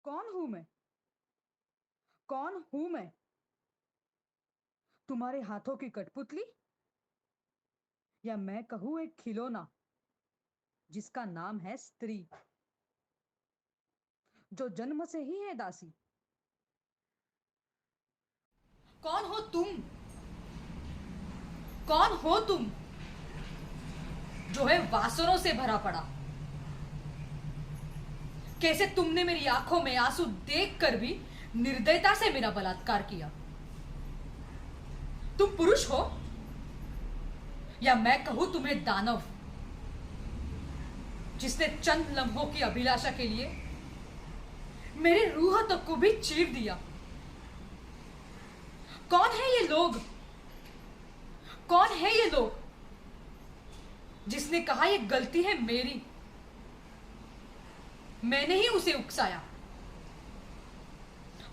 कौन हूं मैं? कौन हूं मैं? तुम्हारे हाथों की कठपुतली, या मैं कहूं एक खिलौना जिसका नाम है स्त्री, जो जन्म से ही है दासी। कौन हो तुम? कौन हो तुम जो है वासनों से भरा पड़ा? कैसे तुमने मेरी आंखों में आंसू देखकर भी निर्दयता से मेरा बलात्कार किया? तुम पुरुष हो, या मैं कहूं तुम्हें दानव, जिसने चंद लम्हों की अभिलाषा के लिए मेरी रूह तक को भी चीर दिया। कौन है ये लोग? कौन है ये लोग जिसने कहा ये गलती है मेरी? मैंने ही उसे उकसाया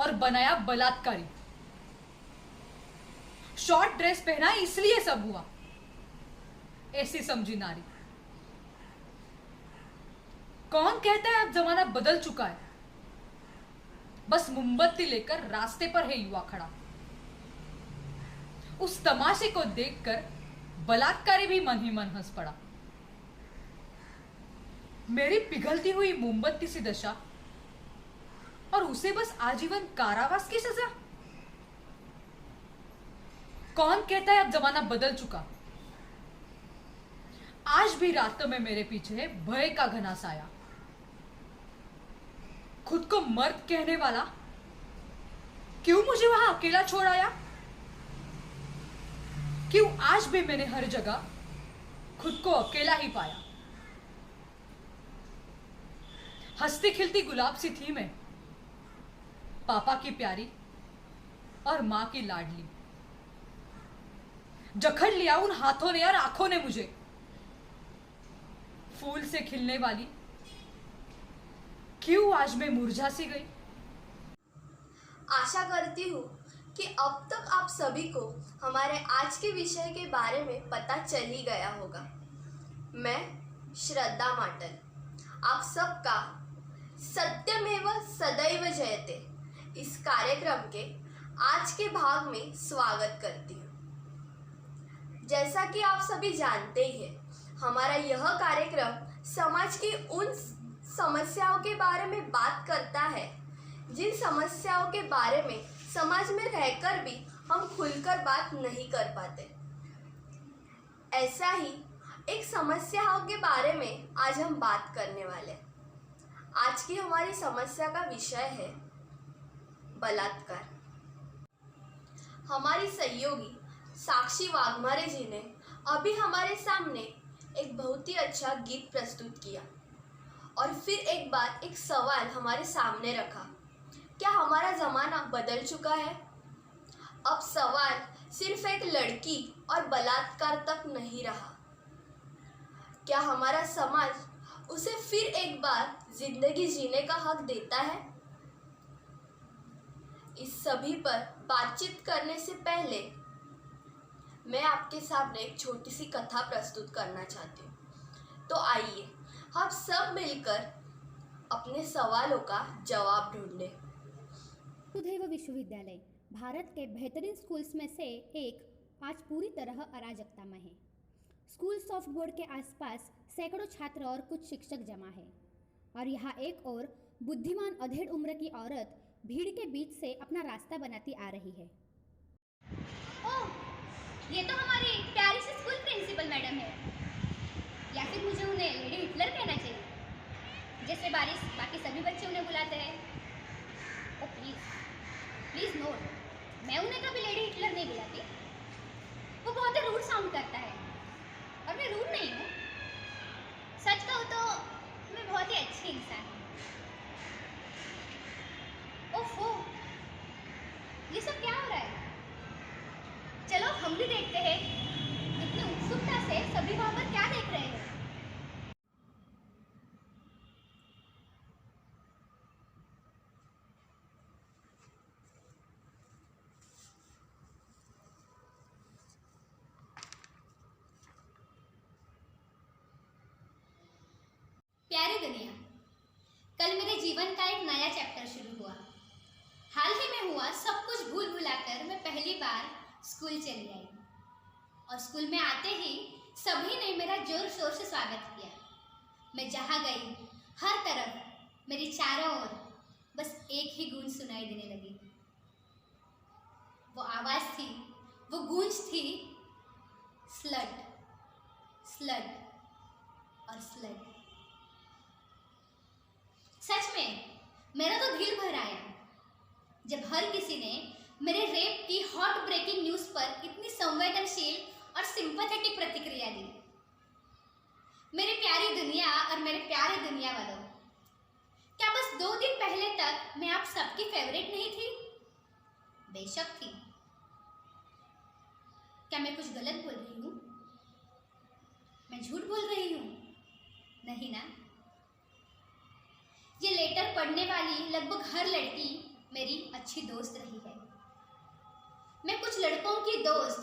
और बनाया बलात्कारी। शॉर्ट ड्रेस पहना इसलिए सब हुआ, ऐसी समझी नारी। कौन कहता है अब जमाना बदल चुका है? बस मोमबत्ती लेकर रास्ते पर है युवा खड़ा। उस तमाशे को देखकर बलात्कारी भी मन ही मन हंस पड़ा। मेरी पिघलती हुई मोमबत्ती सी दशा, और उसे बस आजीवन कारावास की सजा। कौन कहता है अब जमाना बदल चुका? आज भी रातों में मेरे पीछे है भय का घना साया। खुद को मर्द कहने वाला क्यों मुझे वहां अकेला छोड़ आया? क्यों आज भी मैंने हर जगह खुद को अकेला ही पाया? हंसती खिलती गुलाब सी थी मैं, पापा की प्यारी और मां की लाडली। जखड़ लिया उन हाथों ने और आंखों ने मुझे, फूल से खिलने वाली क्यों आज मैं मुरझा सी गई? आशा करती हूँ कि अब तक आप सभी को हमारे आज के विषय के बारे में पता चल ही गया होगा। मैं श्रद्धा माटल आप सबका सत्यमेव सदैव जयते इस कार्यक्रम के आज के भाग में स्वागत करती हूँ। जैसा कि आप सभी जानते ही हैं, हमारा यह कार्यक्रम समाज की उन समस्याओं के बारे में बात करता है जिन समस्याओं के बारे में समाज में रहकर भी हम खुलकर बात नहीं कर पाते। ऐसा ही एक समस्याओं के बारे में आज हम बात करने वाले हैं। आज की हमारी समस्या का विषय है बलात्कार। हमारी सहयोगी साक्षी वाघमारे जी ने अभी हमारे सामने एक बहुत ही अच्छा गीत प्रस्तुत किया और फिर एक बार एक सवाल हमारे सामने रखा, क्या हमारा ज़माना बदल चुका है? अब सवाल सिर्फ एक लड़की और बलात्कार तक नहीं रहा। क्या हमारा समाज उसे फिर एक बार जिंदगी जीने का हक देता है? इस सभी पर बातचीत करने से पहले मैं आपके सामने एक छोटी सी कथा प्रस्तुत करना चाहती हूँ। तो आइए हम सब मिलकर अपने सवालों का जवाब ढूंढें। वसुधैव विश्वविद्यालय भारत के बेहतरीन स्कूल्स में से एक आज पूरी तरह अराजकता में है। स्कूल सॉफ्ट बोर्ड के आसपास सैकड़ों छात्र और कुछ शिक्षक जमा है, और यहाँ एक और बुद्धिमान अधेड़ उम्र की औरत भीड़ के बीच से अपना रास्ता बनाती आ रही है। ओह, ये तो हमारी प्यारी सी स्कूल प्रिंसिपल मैडम है, या फिर मुझे उन्हें लेडी हिटलर कहना चाहिए, जैसे बाकी सभी बच्चे उन्हें बुलाते हैं। ओ प्लीज़ नोट, मैं उन्हें कभी लेडी हिटलर नहीं बुलाती। वो बहुत ही रूड साउंड करता है, और मैं रूड नहीं हूँ। सच कहूँ तो मैं बहुत ही अच्छी इंसान हूँ। ओफो, ये सब क्या हो रहा है? चलो हम भी देखते हैं इतनी उत्सुकता से सभी वहाँ पर क्या देख रहे हैं। प्यारी दुनिया, कल कल मेरे जीवन का एक नया चैप्टर शुरू हुआ। हाल ही में हुआ, सब कुछ भूल भुलाकर मैं पहली बार स्कूल चली आई और स्कूल में आते ही सभी ने मेरा जोर शोर से स्वागत किया। मैं जहाँ गई हर तरफ मेरी चारों ओर बस एक ही गूंज सुनाई देने लगी। वो आवाज़ थी, वो गूंज थी, स्लट स्लट और स्लट। सच में मेरा तो दिल भर आया जब हर किसी ने मेरे रेप की हॉट ब्रेकिंग न्यूज़ पर इतनी संवेदनशील और सिंपैथेटिक प्रतिक्रिया दी। मेरी प्यारी दुनिया और मेरे प्यारे दुनिया वालों, क्या बस 2 दिन पहले तक मैं आप सबकी फेवरेट नहीं थी? बेशक थी। क्या मैं कुछ गलत बोल रही हूँ? मैं झूठ बोल रही हूँ? नहीं ना। ये लेटर पढ़ने वाली लगभग हर लड़की मेरी अच्छी दोस्त रही है। मैं कुछ लड़कों की दोस्त,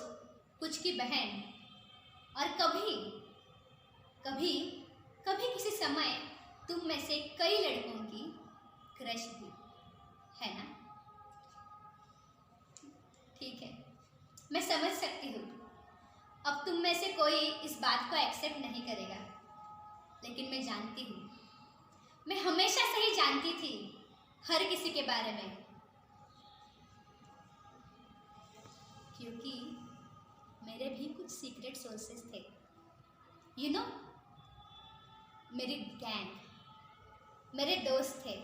कुछ की बहन और कभी कभी कभी किसी समय तुम में से कई लड़कों की क्रश भी, है ना? ठीक है, मैं समझ सकती हूँ अब तुम में से कोई इस बात को एक्सेप्ट नहीं करेगा, लेकिन मैं जानती हूँ, मैं हमेशा से ही जानती थी हर किसी के बारे में, क्योंकि मेरे भी कुछ सीक्रेट सोर्सेस थे। यू नो, मेरी गैंग, मेरे दोस्त थे।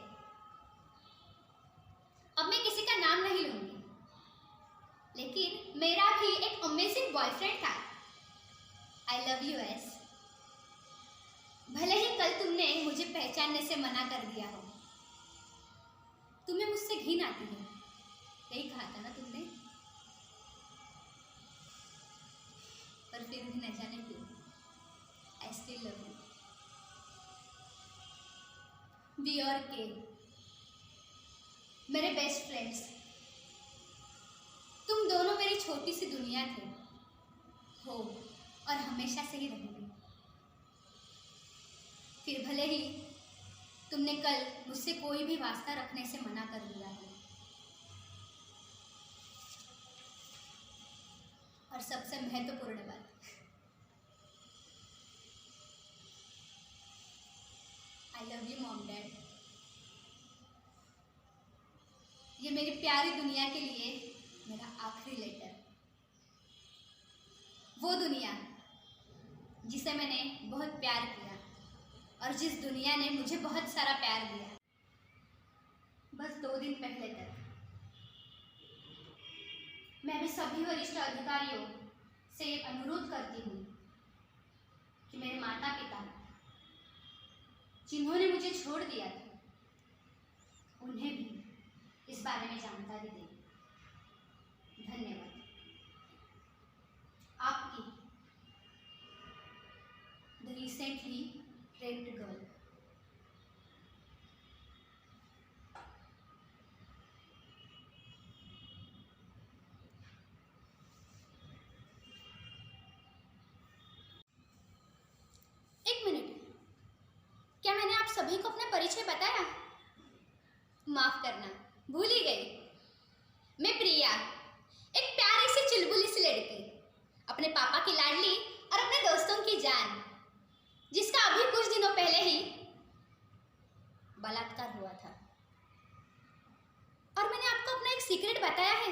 अब मैं किसी का नाम नहीं लूंगी, लेकिन मेरा भी एक अमेजिंग बॉयफ्रेंड था। I love U S. भले ही कल तुमने मुझे पहचानने से मना कर दिया हो, तुम्हें मुझसे घिन आती है, यही कहा था ना तुमने? पर फिर भी न जाने क्यों, I still love you. We are के, मेरे बेस्ट फ्रेंड्स, तुम दोनों मेरी छोटी सी दुनिया थे, हो और हमेशा से ही रहोगे। फिर भले ही तुमने कल मुझसे कोई भी वास्ता रखने से मना कर दिया हो, और सबसे महत्वपूर्ण बात, I love you mom dad. ये मेरी प्यारी दुनिया के लिए मेरा आखिरी लेटर। वो दुनिया जिसे मैंने बहुत प्यार किया और जिस दुनिया ने मुझे बहुत सारा प्यार दिया। बस 2 दिन पहले तक मैं भी सभी वरिष्ठ अधिकारियों से एक अनुरोध करती हूँ कि मेरे माता पिता जिन्होंने मुझे छोड़ दिया था, उन्हें भी इस बारे में जानकारी दें। धन्यवाद। आपकी द रिसेंटली रेप्ड गर्ल। एक मिनट, क्या मैंने आप सभी को अपना परिचय बताया? माफ करना, भूल ही गई। मैं प्रिया, एक प्यारी सी चुलबुली सी लड़की, अपने पापा की लाडली और अपने दोस्तों की जान, जिसका अभी कुछ दिनों पहले ही बलात्कार हुआ था। और मैंने आपको अपना एक सीक्रेट बताया है।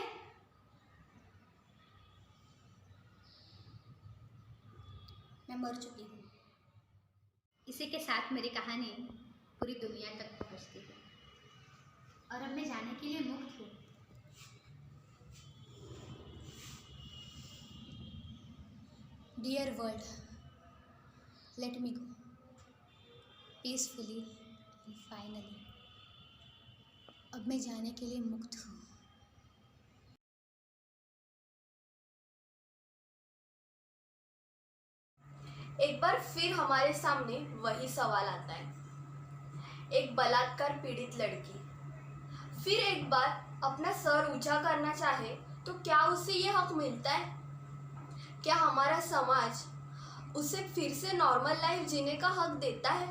मैं मर चुकी हूँ। इसी के साथ मेरी कहानी पूरी दुनिया तक पहुँचती है और अब मैं जाने के लिए मुक्त हूँ। Dear world, let me go peacefully and finally. अब मैं जाने के लिए मुक्त हूँ। एक बार फिर हमारे सामने वही सवाल आता है। एक बलात्कार पीड़ित लड़की फिर एक बार अपना सर ऊंचा करना चाहे तो क्या उसे ये हक मिलता है? क्या हमारा समाज उसे फिर से नॉर्मल लाइफ जीने का हक देता है?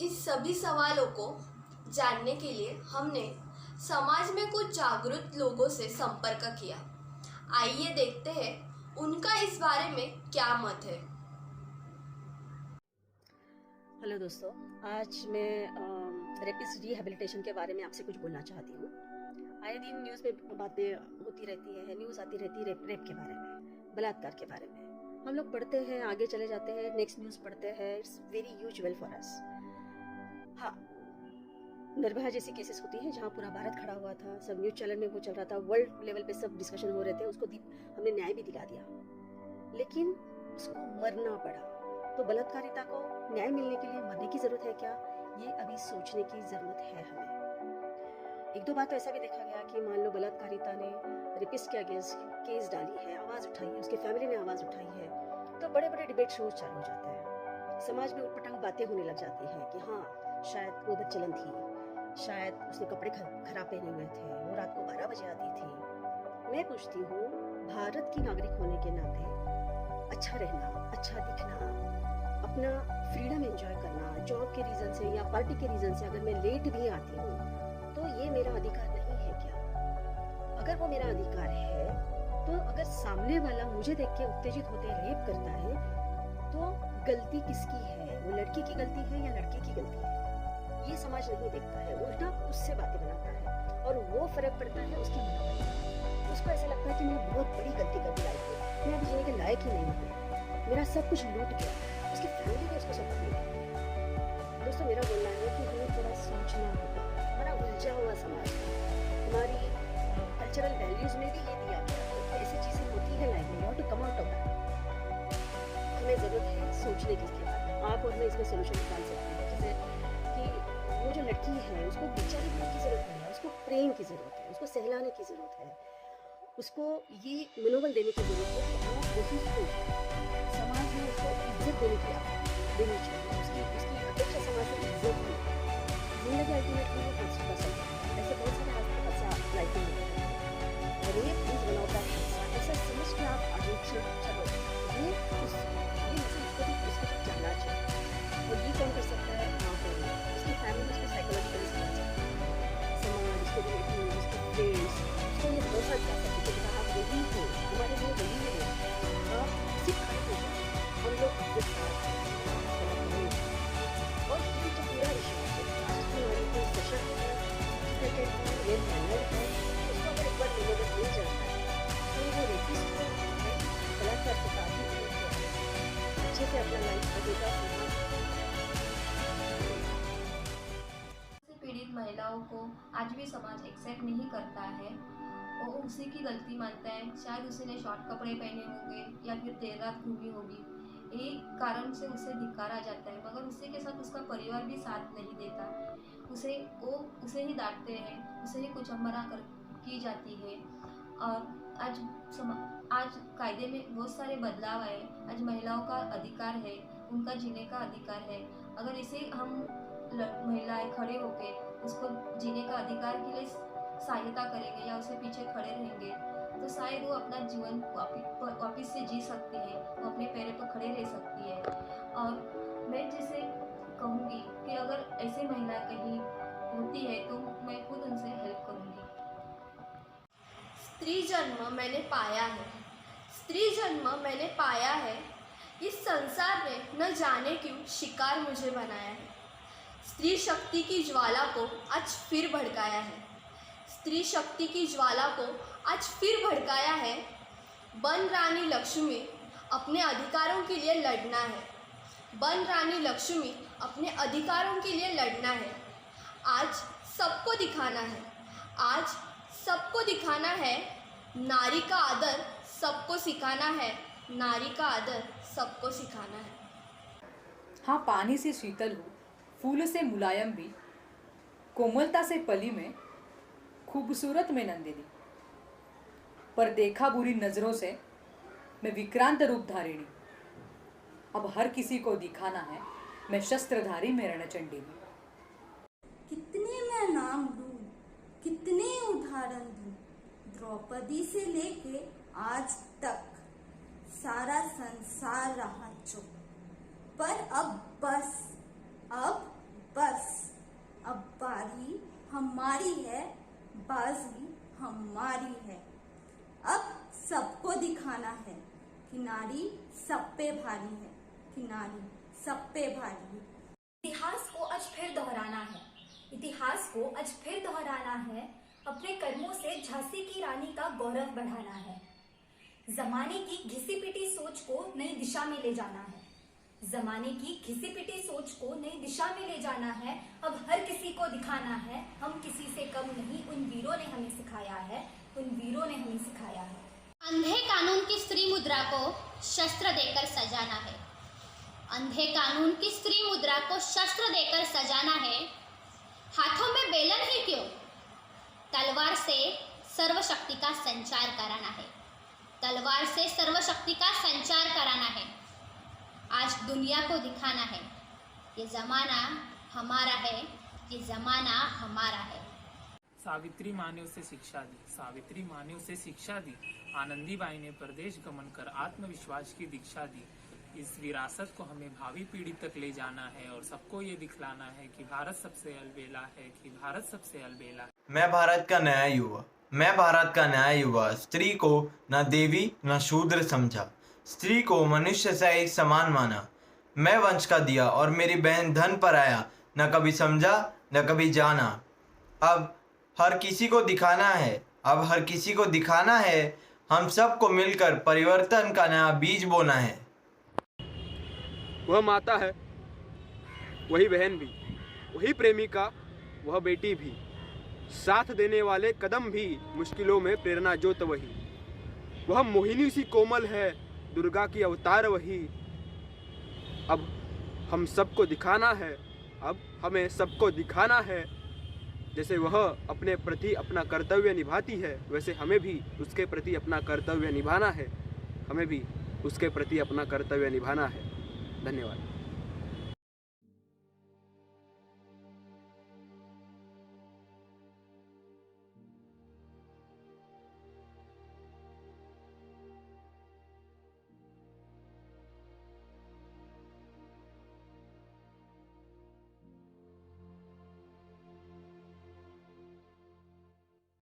इस सभी सवालों को जानने के लिए हमने समाज में कुछ जागरूक लोगों से संपर्क किया। आइए देखते हैं उनका इस बारे में क्या मत है। हेलो दोस्तों, आज मैं रेपिस्ट रिहैबिलिटेशन के बारे में आपसे कुछ बोलना चाहती हूँ। आए दिन न्यूज़ में बातें होती रहती है, न्यूज़ आती रहती है रेप के बारे में, बलात्कार के बारे में। हम लोग पढ़ते हैं, आगे चले जाते हैं, नेक्स्ट न्यूज़ पढ़ते हैं। It's very usual for us. हाँ, निर्भया जैसी केसेस होती है जहाँ पूरा भारत खड़ा हुआ था, सब न्यूज़ चैनल में वो चल रहा था, वर्ल्ड लेवल पे सब डिस्कशन हो रहे थे, उसको हमने न्याय भी दिला दिया, लेकिन उसको मरना पड़ा। तो बलात्कारिता को न्याय मिलने के लिए मरने की जरूरत है क्या? ये अभी सोचने की जरूरत है हमें। एक दो बार तो ऐसा भी देखा गया कि मान लो बलात्कारिता ने रेपिस्ट के अगेंस्ट केस डाली है, आवाज उठाई है, उसके फैमिली ने आवाज उठाई है, तो बड़े बड़े डिबेट शोज चालू हो जाते हैं। समाज में उटपटांग बातें होने लग जाती है कि हाँ, शायद वो बदचलन थी, शायद उसने कपड़े खराब पहने हुए थे, वो रात को 12 बजे आती थी। मैं पूछती हूँ, भारत की नागरिक होने के नाते अच्छा रहना, अच्छा दिखना, अपना फ्रीडम एंजॉय करना, जॉब के रीजन से या पार्टी के रीजन से अगर मैं लेट भी आती हूँ तो ये मेरा अधिकार नहीं है क्या? अगर वो मेरा अधिकार है तो अगर सामने वाला मुझे देख के उत्तेजित होते रेप करता है तो गलती किसकी है? वो लड़की की गलती है या लड़के की गलती है? ये समाज नहीं देखता है, उल्टा उससे बातें बनाता है और वो फर्क पड़ता है उसकी मनोबल। उसको ऐसा लगता है कि मैंने बहुत बड़ी गलती कर दी लाइफ में, मैं अभी जीने के लायक ही नहीं हूँ, मेरा सब कुछ लूट गया, उसकी फैमिली ने उसको सपोर्ट नहीं किया। दोस्तों, मेरा बोलना है कि हमें थोड़ा सोचना होगा। हमारा उलझा हुआ समाज है, हमारी कल्चरल वैल्यूज में भी ये दिया गया है कि ऐसी चीजें होती है लाइफ में, to come out of that. हमें जरूरत है सोचने की इसके बारे में। आप और मैं इसमें सोल्यूशन निकाल सकते हैं, जैसे कि वो जो लड़की है उसको बेचारी की जरूरत नहीं है, उसको प्रेम की जरूरत है, उसको सहलाने की जरूरत है, उसको ये मनोबल देने की जरूरत है कि आप वही सोच। समाज में उसको इज्जत देनी चाहिए, उसकी अपेक्षा समाज से इज्जत दी। जिंदगी अल्टीमेटली वो दूसरी का सकता है। ऐसे बहुत सारे हादसा लाइफ में होते हैं। Rape is one of the हादसा। ऐसा समझ के आप आगे चलो, ये उसको भी जानना चाहिए। और ये कौन कर सकता है? आप और उसकी फैमिली उसको साइकोलॉजिकली समझ सकती है, समाज, उसके रिलेटिव, उसके फ्रेंड्स, उसको ये भरोसा दिला सकते हैं कि आप वही हो, हमारे लिए वही है, आप सिर्फ खड़े हो, हम लोग और ये जो पूरा विषय हमारी कोई सशक्त है, वेल मैनर्ड है, उसको अगर एक बार मनोबल मिल जाता है तो वो रेपिस्ट है, बलात्कार के काफी अच्छे से अपना लाइफ बदलेगा। पीड़ित महिलाओं को आज भी समाज एक्सेप्ट नहीं करता है। वो उसी की गलती मानता है, शायद उसी ने शॉर्ट कपड़े पहने होंगे या फिर देर रात घूमी होगी, एक कारण से उसे धिक्कारा जाता है। मगर उसी के साथ उसका परिवार भी साथ नहीं देता, उसे ही डांटते हैं, उसे ही कुचंबरा की जाती है। और आज कायदे में बहुत सारे बदलाव आए। आज महिलाओं का अधिकार है, उनका जीने का अधिकार है। अगर इसे हम महिलाएं खड़े होके उसको जीने का अधिकार के लिए सहायता करेंगे या उसे पीछे खड़े रहेंगे तो शायद वो अपना जीवन वापिस से जी सकती है, वो अपने पैरों पर खड़े रह सकती है। और मैं जैसे कहूँगी कि अगर ऐसी महिला कहीं होती है तो मैं खुद उनसे हेल्प करूँगी। स्त्री जन्म मैंने पाया है, स्त्री जन्म मैंने पाया है, इस संसार ने न जाने क्यों शिकार मुझे बनाया है। स्त्री शक्ति की ज्वाला को आज फिर भड़काया है, स्त्री शक्ति की ज्वाला को आज फिर भड़काया है। बन रानी लक्ष्मी अपने अधिकारों के लिए लड़ना है, बन रानी लक्ष्मी अपने अधिकारों के लिए लड़ना है। आज सबको दिखाना है, आज सबको दिखाना है, नारी का आदर सबको सिखाना है, नारी का आदर सबको सिखाना है। हाँ, पानी से शीतल हूँ, फूल से मुलायम भी, कोमलता से पली में, खूबसूरत में नंदिनी, पर देखा बुरी नजरों से मैं विक्रांत रूप धारिणी। अब हर किसी को दिखाना है मैं शस्त्रधारी में रणचंडिनी। कितने मैं नाम लूं, कितने उदाहरण दूं, द्रौपदी से लेके आज तक सारा संसार रहा चुप। पर अब बस, अब बस अब बारी हमारी है, बाजी हमारी है। अब सबको दिखाना है कि नारी सब पे भारी है, कि नारी सब पे भारी है। इतिहास को आज फिर दोहराना है, इतिहास को आज फिर दोहराना है। अपने कर्मों से झांसी की रानी का गौरव बढ़ाना है। जमाने की घिसी पिटी सोच को नई दिशा में ले जाना है, जमाने की घिसी पिटी सोच को नई दिशा में ले जाना है। अब हर किसी को दिखाना है, हम किसी से कम नहीं, उन वीरों ने हमें सिखाया है, उन वीरों ने हमें सिखाया है। अंधे कानून की स्त्री मुद्रा को शस्त्र देकर सजाना है, अंधे कानून की स्त्री मुद्रा को शस्त्र देकर सजाना है। हाथों में बेलन ही क्यों, तलवार से सर्वशक्ति का संचार कराना है, तलवार से सर्वशक्ति का संचार कराना है। आज दुनिया को दिखाना है ये जमाना हमारा है, ये जमाना हमारा है। सावित्री माँ ने उसे शिक्षा दी, सावित्री माँ ने उसे शिक्षा दी। आनंदीबाई ने प्रदेश गमन कर आत्मविश्वास की दीक्षा दी। इस विरासत को हमें भावी पीढ़ी तक ले जाना है और सबको ये दिखलाना है कि भारत सबसे अलबेला है, कि भारत सबसे अलबेला है। मैं भारत का नया युवा, मैं भारत का नया युवा स्त्री को न देवी न शूद्र समझा, स्त्री को मनुष्य से एक समान माना। मैं वंश का दिया और मेरी बहन धन पर आया, न कभी समझा न कभी जाना। अब हर किसी को दिखाना है, अब हर किसी को दिखाना है। हम सबको मिलकर परिवर्तन का नया बीज बोना है। वह माता है, वही बहन भी, वही प्रेमिका, वह बेटी भी, साथ देने वाले कदम भी, मुश्किलों में प्रेरणा ज्योत वही। वह मोहिनी सी कोमल है, दुर्गा की अवतार वही। अब हम सबको दिखाना है, अब हमें सबको दिखाना है। जैसे वह अपने प्रति अपना कर्तव्य निभाती है, वैसे हमें भी उसके प्रति अपना कर्तव्य निभाना है, हमें भी उसके प्रति अपना कर्तव्य निभाना है। धन्यवाद।